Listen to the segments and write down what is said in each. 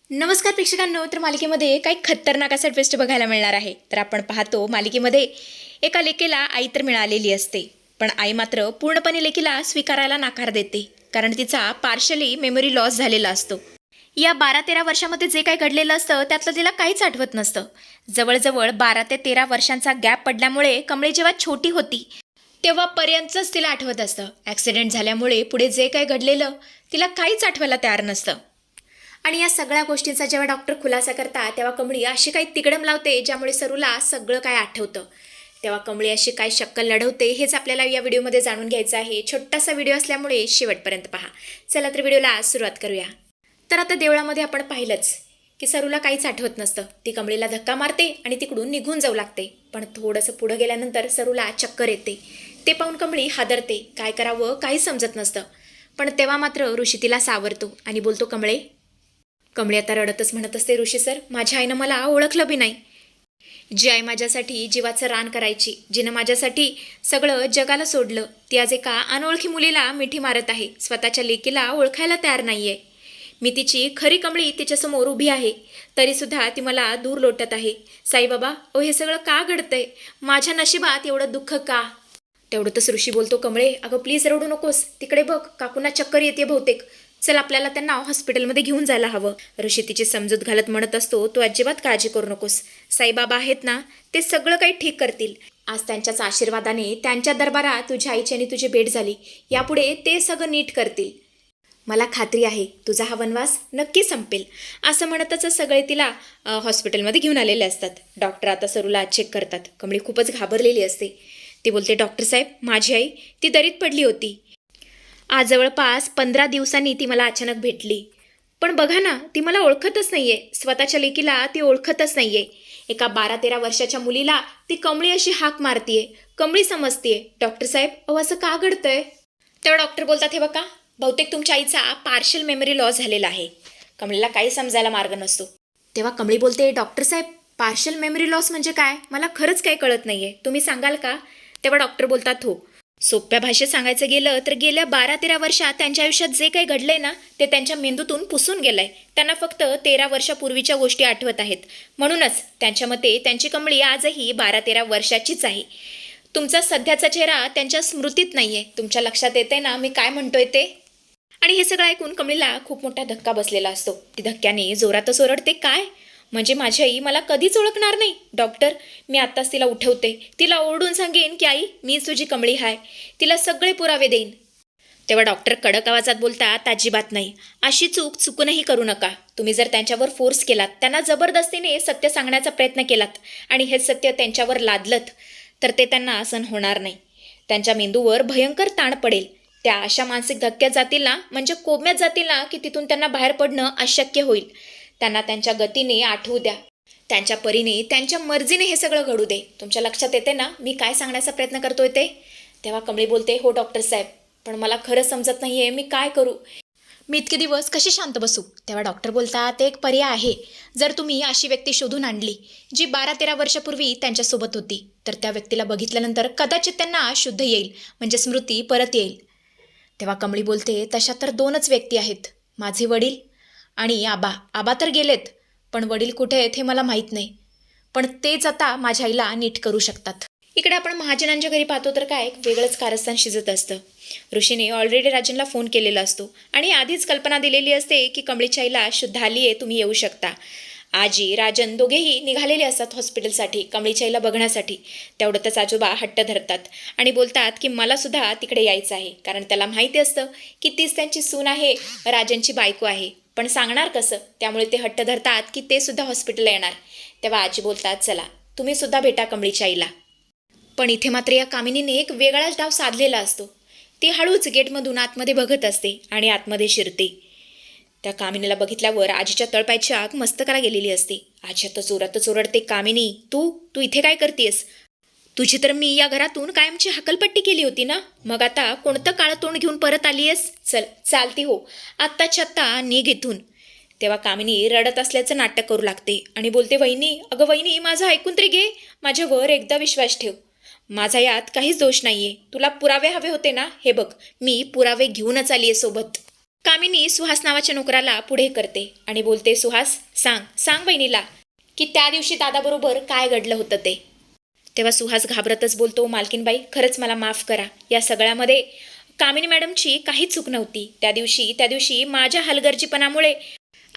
नमस्कार प्रेक्षकांनो, तर मालिकेमध्ये काही खतरनाक असा ट्विस्ट बघायला मिळणार आहे. तर आपण पाहतो मालिकेमध्ये एका लेकीला आई तर मिळालेली असते, पण आई मात्र पूर्णपणे लेकीला स्वीकारायला नकार देते, कारण तिचा पार्शली मेमरी लॉस झालेला असतो. या 12-13 वर्षामध्ये जे काही घडलेलं असतं त्यातलं तिला काहीच आठवत नसतं. जवळजवळ 12 ते 13 वर्षांचा गॅप पडल्यामुळे कमळी जेव्हा छोटी होती तेव्हापर्यंतच तिला आठवत असतं. ॲक्सिडेंट झाल्यामुळे पुढे जे काही घडलेलं तिला काहीच आठवायला तयार नसतं. आणि या सगळ्या गोष्टींचा जेव्हा डॉक्टर खुलासा करतात तेव्हा कमळी अशी काही तिकडम लावते ज्यामुळे सरूला सगळं काय आठवतं. तेव्हा कमळी अशी काय शक्कल लढवते हेच आपल्याला या व्हिडिओमध्ये जाणून घ्यायचं आहे. छोटासा व्हिडिओ असल्यामुळे शेवटपर्यंत पहा. चला तर व्हिडिओला सुरुवात करूया. तर आता देवळामध्ये आपण पाहिलंच की सरूला काहीच आठवत नसतं. ती कमळीला धक्का मारते आणि तिकडून निघून जाऊ लागते. पण थोडंसं पुढं गेल्यानंतर सरूला चक्कर येते. ते पाहून कमळी हादरते. काय करावं काही समजत नसतं. पण तेव्हा मात्र ऋषी तिला सावरतो आणि बोलतो, कमळी आता रडतच म्हणत असते, ऋषी सर, माझ्या आईनं मला ओळखलं बी नाही. जी आई माझ्यासाठी जीवाचं रान करायची, जिनं माझ्यासाठी सगळं जगाला सोडलं, ती आज एका अनोळखी मुलीला मिठी मारत आहे. स्वतःच्या लेकीला ओळखायला तयार नाहीये. मी तिची खरी कमळी तिच्यासमोर उभी आहे, तरीसुद्धा ती मला दूर लोटत आहे. साईबाबा, हे सगळं का घडतंय? माझ्या नशिबात एवढं दुःख का? तेवढंच ऋषी बोलतो, कमळे, अगं प्लीज रडू नकोस. तिकडे बघ, काकूंना चक्कर येते बहुतेक. चल, आपल्याला त्यांना हॉस्पिटलमध्ये घेऊन जायला हवं. ऋषी तिची समजूत घालत म्हणत असतो, तू अजिबात काळजी करू नकोस. साईबाबा आहेत ना, ते सगळं काही ठीक करतील. आज त्यांच्याच आशीर्वादाने त्यांच्या दरबारात तुझ्या आईची आणि तुझी भेट झाली. यापुढे ते सगळं नीट करतील. मला खात्री आहे तुझा हा वनवास नक्की संपेल. असं म्हणतच सगळे तिला हॉस्पिटलमध्ये घेऊन आलेले असतात. डॉक्टर आता सरूला चेक करतात. कमळी खूपच घाबरलेली असते. ती बोलते, डॉक्टर साहेब, माझी आई ती दरीत पडली होती. आज जवळपास 15 दिवसांनी ती मला अचानक भेटली. पण बघा ना, ती मला ओळखतच नाहीये. स्वतःच्या लेकीला ती ओळखतच नाहीये. एका 12-13 वर्षाच्या मुलीला ती कमळी अशी हाक मारतीये, कमळी समजतीये. डॉक्टर साहेब, असं का घडतंय? तेव्हा डॉक्टर बोलतात, हे बघा, बहुतेक तुमच्या आईचा पार्शल मेमरी लॉस झालेला आहे. कमळीला काही समजायला मार्ग नसतो. तेव्हा कमळी बोलते, डॉक्टर साहेब, पार्शल मेमरी लॉस म्हणजे काय? मला खरंच काही कळत नाहीये, तुम्ही सांगाल का? तेव्हा डॉक्टर बोलतात, हो. सोप्या भाषेत सांगायचं गेलं तर गेल्या 12-13 वर्षात त्यांच्या आयुष्यात जे काही घडलंय ना, ते त्यांच्या मेंदूतून पुसून गेलंय. त्यांना फक्त 13 वर्षापूर्वीच्या गोष्टी आठवत आहेत. म्हणूनच त्यांच्या मते त्यांची कमळी आजही 12-13 वर्षाचीच आहे. तुमचा सध्याचा चेहरा त्यांच्या स्मृतीत नाहीये. तुमच्या लक्षात येते ना मी काय म्हणतोय ते? आणि हे सगळं ऐकून कमळीला खूप मोठा धक्का बसलेला असतो. ती धक्क्याने जोरातच ओरडते, काय म्हणजे माझी आई मला कधीच ओळखणार नाही? डॉक्टर, मी आत्ताच तिला उठवते. तिला ओरडून सांगेन की आई, मीच तुझी कमळी आहे. तिला सगळे पुरावे देईन. तेव्हा डॉक्टर कडक आवाजात बोलतात, अजिबात नाही. अशी चुकूनही करू नका. तुम्ही जर त्यांच्यावर फोर्स केलात, त्यांना जबरदस्तीने सत्य सांगण्याचा प्रयत्न केलात आणि हे सत्य त्यांच्यावर लादलत, तर ते त्यांना सहन होणार नाही. त्यांच्या मेंदूवर भयंकर ताण पडेल. त्या अशा मानसिक धक्क्यात जातील ना, म्हणजे कोम्यात जातील ना, की तिथून त्यांना बाहेर पडणं अशक्य होईल. त्यांना त्यांच्या गतीने आठवू द्या. त्यांच्या परीने, त्यांच्या मर्जीने हे सगळं घडू दे. तुमच्या लक्षात येते ना मी काय सांगण्याचा प्रयत्न करतोय ते? तेव्हा कमळी बोलते, हो डॉक्टर साहेब, पण मला खरं समजत नाहीये, मी काय करू? मी इतके दिवस कशी शांत बसू? तेव्हा डॉक्टर बोलतात, एक पर्याय आहे. जर तुम्ही अशी व्यक्ती शोधून आणली जी 12-13 वर्षापूर्वी त्यांच्यासोबत होती, तर त्या व्यक्तीला बघितल्यानंतर कदाचित त्यांना शुद्ध येईल, म्हणजे स्मृती परत येईल. तेव्हा कमळी बोलते, तशा तर 2च व्यक्ती आहेत, माझे वडील आणि आबा. आबा तर गेलेत, पण वडील कुठे आहेत हे मला माहीत नाही. पण तेच आता माझ्या आईला नीट करू शकतात. इकडे आपण महाजनांच्या घरी पाहतो तर काय एक वेगळंच कारस्थान शिजत असतं. ऋषीने ऑलरेडी राजनला फोन केलेला असतो आणि आधीच कल्पना दिलेली असते की कमळीच्या आईला शुद्ध आली आहे, तुम्ही येऊ शकता. आजी, राजन दोघेही निघालेले असतात हॉस्पिटलसाठी, कमळीच्या आईला बघण्यासाठी. तेवढ्यातच आजोबा हट्ट धरतात आणि बोलतात की मला सुद्धा तिकडे यायचं आहे, कारण त्याला माहिती असतं की तीच त्यांची सून आहे, राजनची बायको आहे. पण सांगणार कसं? त्यामुळे ते हट्ट धरतात की ते सुद्धा हॉस्पिटलला येणार. तेव्हा आजी बोलतात, चला तुम्ही सुद्धा भेटा कमळीच्या आईला. पण इथे मात्र या कामिनीने एक वेगळाच डाव साधलेला असतो. ती हळूच गेटमधून आतमध्ये बघत असते आणि आतमध्ये शिरते. त्या कामिनीला बघितल्यावर आजीच्या तळपायाची आग मस्तकाला गेलेली असते. आजी आता जोरातच ओरडते, कामिनी, तू इथे काय करतेस? तुझी तर मी या घरातून कायमची हकलपट्टी केली होती ना, मग आता कोणतं काळं तोंड घेऊन परत आलीयस? चल, चालती हो, आत्ताच्या आत्ता निघ इथून. तेव्हा कामिनी रडत असल्याचं नाटक करू लागते आणि बोलते, वहिनी, अगं वहिनी, माझं ऐकून तरी घे. माझ्यावर एकदा विश्वास ठेव. माझा यात काहीच दोष नाहीये. तुला पुरावे हवे होते ना, हे बघ, मी पुरावे घेऊनच आलीये सोबत. कामिनी सुहास नावाच्या नोकराला पुढे करते आणि बोलते, सुहास सांग बहिणीला की त्या दिवशी दादाबरोबर काय घडलं होतं ते. तेव्हा सुहास घाबरतच बोलतो, मालकीनबाई खरंच मला माफ करा. या सगळ्यामध्ये कामिनी मॅडमची काहीच चूक नव्हती. त्या दिवशी माझ्या हलगर्जीपणामुळे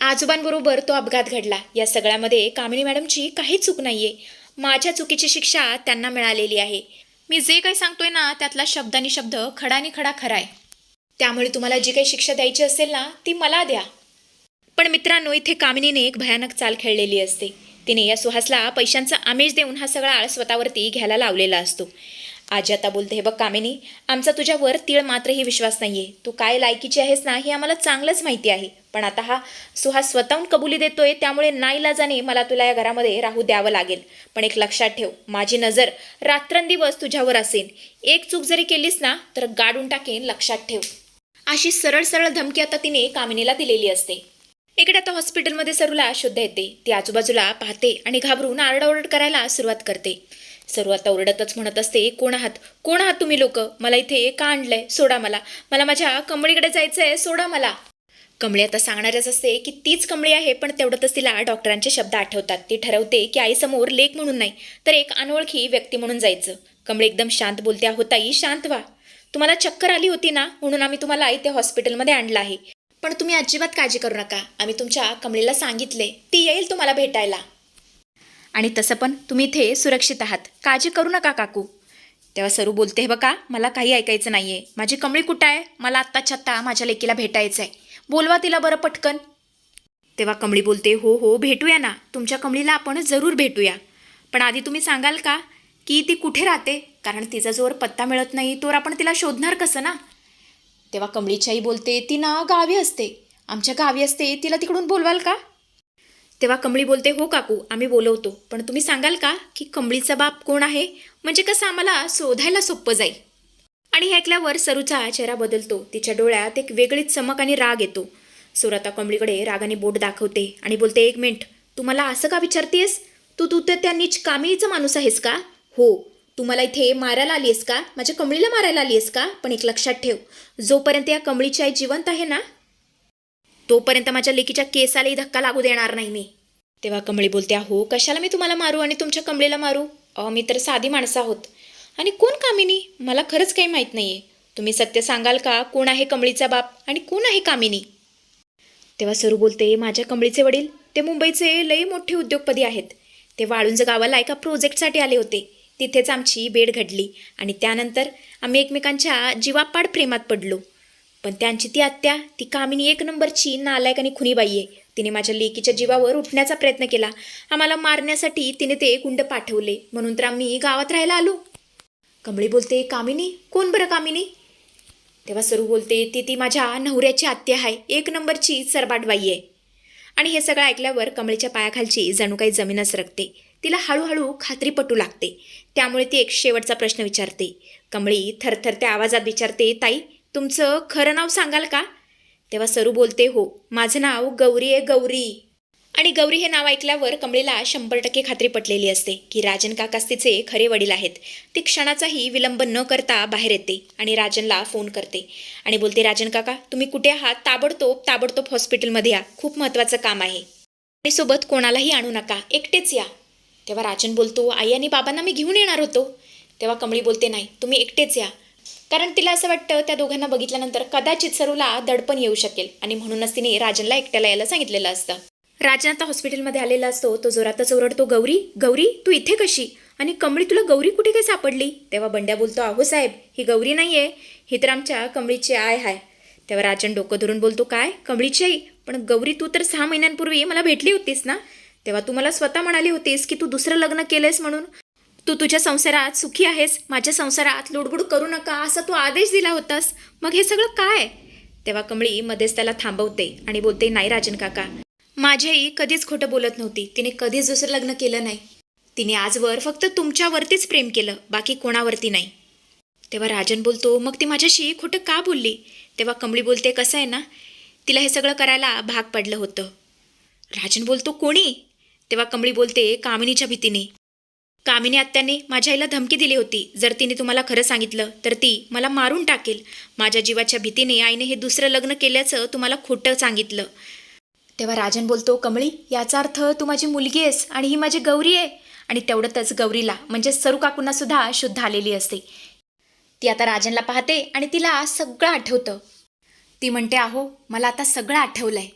आजोबांबरोबर तो अपघात घडला. या सगळ्यामध्ये कामिनी मॅडमची काहीच चूक नाहीये. माझ्या चुकीची शिक्षा त्यांना मिळालेली आहे. मी जे काही सांगतोय ना त्यातला शब्दानी शब्द खडानी खडा खरा आहे. त्यामुळे तुम्हाला जी काही शिक्षा द्यायची असेल ना ती मला द्या. पण मित्रांनो, इथे कामिनीने एक भयानक चाल खेळलेली असते. तिने या सुहासला पैशांचा आमिष देऊन हा सगळा आळ स्वतःवरती घ्यायला लावलेला असतो. आजी आता बोलते, हे बघ कामिनी, आमचा तुझ्यावर तीळ मात्रही विश्वास नाहीये. तू काय लायकीची आहेस ना हे आम्हाला चांगलंच माहिती आहे. पण आता हा सुहास स्वतःहून कबुली देतोय, त्यामुळे नाईलाजाने मला तुला या घरामध्ये राहू द्यावं लागेल. पण एक लक्षात ठेव, माझी नजर रात्रंदिवस तुझ्यावर असेल. एक चूक जरी केलीस ना तर गाडून टाकेन, लक्षात ठेव. अशी सरळ सरळ धमकी आता तिने कामिनीला दिलेली असते. इकडे आता हॉस्पिटलमध्ये सरूला शुद्ध येते. ती आजूबाजूला पाहते आणि घाबरून आरडाओरड करायला सुरुवात करते. सरू आता ओरडतच म्हणत असते, कोण आहात तुम्ही लोक? मला इथे का आणलंय? सोडा मला माझ्या कमळीकडे जायचंय, सोडा मला. कमळी आता सांगणारच असते की तीच कमळी आहे, पण तेवढ्यातच तिला डॉक्टरांचे शब्द आठवतात. ती ठरवते की आईसमोर लेक म्हणून नाही तर एक अनोळखी व्यक्ती म्हणून जायचं. कमळी एकदम शांत बोलते, अहो ताई शांत व्हा. तुम्हाला चक्कर आली होती ना म्हणून आम्ही तुम्हाला इथे हॉस्पिटलमध्ये आणलं आहे. पण तुम्ही अजिबात काळजी करू नका. आम्ही तुमच्या कमळीला सांगितले, ती येईल तुम्हाला भेटायला. आणि तसं पण तुम्ही इथे सुरक्षित आहात, काळजी करू नका काकू. तेव्हा सरू बोलते, हे बघा मला काही ऐकायचं नाहीये. माझी कमळी कुठं आहे? मला आत्ताच्या आत्ता माझ्या लेकीला भेटायचं आहे. बोलवा तिला बरं पटकन. तेव्हा कमळी बोलते, हो भेटूया ना, तुमच्या कमळीला आपण जरूर भेटूया. पण आधी तुम्ही सांगाल का की ती कुठे राहते? कारण तिचा जोर पत्ता मिळत नाही तोवर आपण तिला शोधणार कसं ना. तेव्हा कमळीची आई बोलते, ती ना गावी असते, आमच्या गावी असते, तिला तिकडून बोलवाल का? तेव्हा कमळी बोलते, हो काकू आम्ही बोलवतो, पण तुम्ही सांगाल का की कमळीचा बाप कोण आहे? म्हणजे कसं आम्हाला शोधायला सोपं जाईल. आणि हे ऐकल्यावर सरूचा चेहरा बदलतो. तिच्या डोळ्यात एक वेगळीच चमक आणि राग येतो. सरू आता कमळीकडे रागाने बोट दाखवते आणि बोलते, एक मिनिट, तू मला असं का विचारतेस? तू त्या नीच कामिनीचा माणूस आहेस का? हो. तू मला इथे मारायला आली आहेस का? माझ्या कमळीला मारायला आली आहेस का? पण एक लक्षात ठेव, जोपर्यंत या कमळीची आई जिवंत आहे ना तोपर्यंत माझ्या लेकीच्या केसालाही धक्का लागू देणार नाही मी. तेव्हा कमळी बोलते, हो कशाला मी तुम्हाला मारू आणि तुमच्या कमळीला मारू? मी तर साधी माणसं आहोत. आणि कोण कामिनी? मला खरंच काही माहीत नाहीये. तुम्ही सत्य सांगाल का? कोण आहे कमळीचा बाप आणि कोण आहे कामिनी? तेव्हा सरू बोलते, माझ्या कमळीचे वडील ते मुंबईचे लई मोठे उद्योगपती आहेत. ते वाळुंज गावाला एका प्रोजेक्टसाठी आले होते. तिथेच आमची भेट घडली आणि त्यानंतर आम्ही एकमेकांच्या जीवापाड प्रेमात पडलो. पण त्यांची ती आत्या, ती कामिनी एक नंबरची नालायक आणि खुनी बाई आहे. तिने माझ्या लेकीच्या जीवावर उठण्याचा प्रयत्न केला. आम्हाला मारण्यासाठी तिने ते गुंड पाठवले, म्हणून तर आम्ही गावात राहायला आलो. कमळी बोलते, कामिनी? कोण बरं कामिनी? तेव्हा सरू बोलते, ती माझ्या नवऱ्याची आत्या आहे, एक नंबरची सरबाट बाई आहे. आणि हे सगळं ऐकल्यावर कमळीच्या पायाखालची जणू काही जमीनच सरकते. तिला हळूहळू खात्री पटू लागते. त्यामुळे ती एक शेवटचा प्रश्न विचारते. कमळी थरथरत्या आवाजात विचारते, ताई तुमचं खरं नाव सांगाल का? तेव्हा सरू बोलते, हो माझं नाव गौरी आहे, गौरी. आणि गौरी हे नाव ऐकल्यावर कमळीला 100% खात्री पटलेली असते की राजन काकाच तिचे खरे वडील आहेत. ती क्षणाचाही विलंब न करता बाहेर येते आणि राजनला फोन करते आणि बोलते, राजन काका तुम्ही कुठे आहात? ताबडतोब हॉस्पिटलमध्ये या, खूप महत्त्वाचं काम आहे. आणि सोबत कोणालाही आणू नका, एकटेच या. तेव्हा राजन बोलतो, आई आणि बाबांना मी घेऊन येणार होतो. तेव्हा कमळी बोलते, नाही तुम्ही एकटेच या. कारण तिला असं वाटतं त्या दोघांना बघितल्यानंतर कदाचित सरूला दडपण येऊ शकेल आणि म्हणूनच तिने राजनला एकट्याला यायला सांगितलेलं असतं. राजन आता हॉस्पिटलमध्ये आलेला असतो. तो जोरातच ओरडतो, गौरी तू इथे कशी? आणि कमळी तुला गौरी कुठे काय सापडली? तेव्हा बंड्या बोलतो, अहो साहेब ही गौरी नाही आहे, ही तर आमच्या कमळीची आय आहे. तेव्हा राजन डोकं धरून बोलतो, काय कमळीची आई? पण गौरी तू तर 6 महिन्यांपूर्वी मला भेटली होतीस ना, तेव्हा तू मला स्वतः म्हणाली होतीस की तू दुसरं लग्न केलंयस म्हणून तू तुझ्या संसारात सुखी आहेस, माझ्या संसारात लुडबुड करू नका असा तू आदेश दिला होतास. मग हे सगळं काय? तेव्हा कमळी मध्येच त्याला थांबवते आणि बोलते, नाही राजन काका, माझी आई कधीच खोटं बोलत नव्हती. तिने कधीच दुसरं लग्न केलं नाही. तिने आजवर फक्त तुमच्यावरतीच प्रेम केलं, बाकी कोणावरती नाही. तेव्हा राजन बोलतो, मग ती माझ्याशी खोटं का बोलली? तेव्हा कमळी बोलते, कसं आहे ना, तिला हे सगळं करायला भाग पडलं होतं. राजन बोलतो, कोणी? तेव्हा कमळी बोलते, कामिनीच्या भीतीने. कामिनी आत्याने माझ्या आईला धमकी दिली होती, जर तिने तुम्हाला खरं सांगितलं तर ती मला मारून टाकेल. माझ्या जीवाच्या भीतीने आईने हे दुसरं लग्न केल्याचं तुम्हाला खोटं सांगितलं. तेव्हा राजन बोलतो, कमळी, याचा अर्थ तू माझी मुलगी आहेस आणि ही माझी गौरी आहे. आणि तेवढंच गौरीला म्हणजे सरू काकूंना सुद्धा शुद्ध आलेली असते. ती आता राजनला पाहते आणि तिला सगळं आठवतं. ती म्हणते, अहो मला आता सगळं आठवलंय.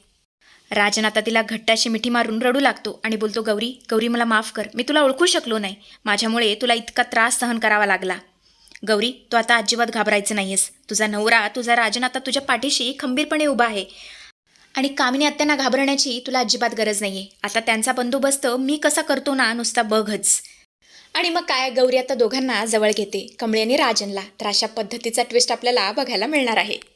राजन आता तिला घट्ट अशी मिठी मारून रडू लागतो आणि बोलतो, गौरी गौरी मला माफ कर, मी तुला ओळखू शकलो नाही. माझ्यामुळे तुला इतका त्रास सहन करावा लागला. गौरी, तू आता अजिबात घाबरायचं नाहीयेस. तुझा नवरा, तुझा राजन आता तुझ्या पाठीशी खंबीरपणे उभा आहे. आणि कामिनी आत्यांना घाबरण्याची तुला अजिबात गरज नाहीये. आता त्यांचा बंदोबस्त मी कसा करतो ना, नुसता बघच. आणि मग काय, गौरी आता दोघांना जवळ घेते, कमळी आणि राजनला. तर अशा पद्धतीचा ट्विस्ट आपल्याला बघायला मिळणार आहे.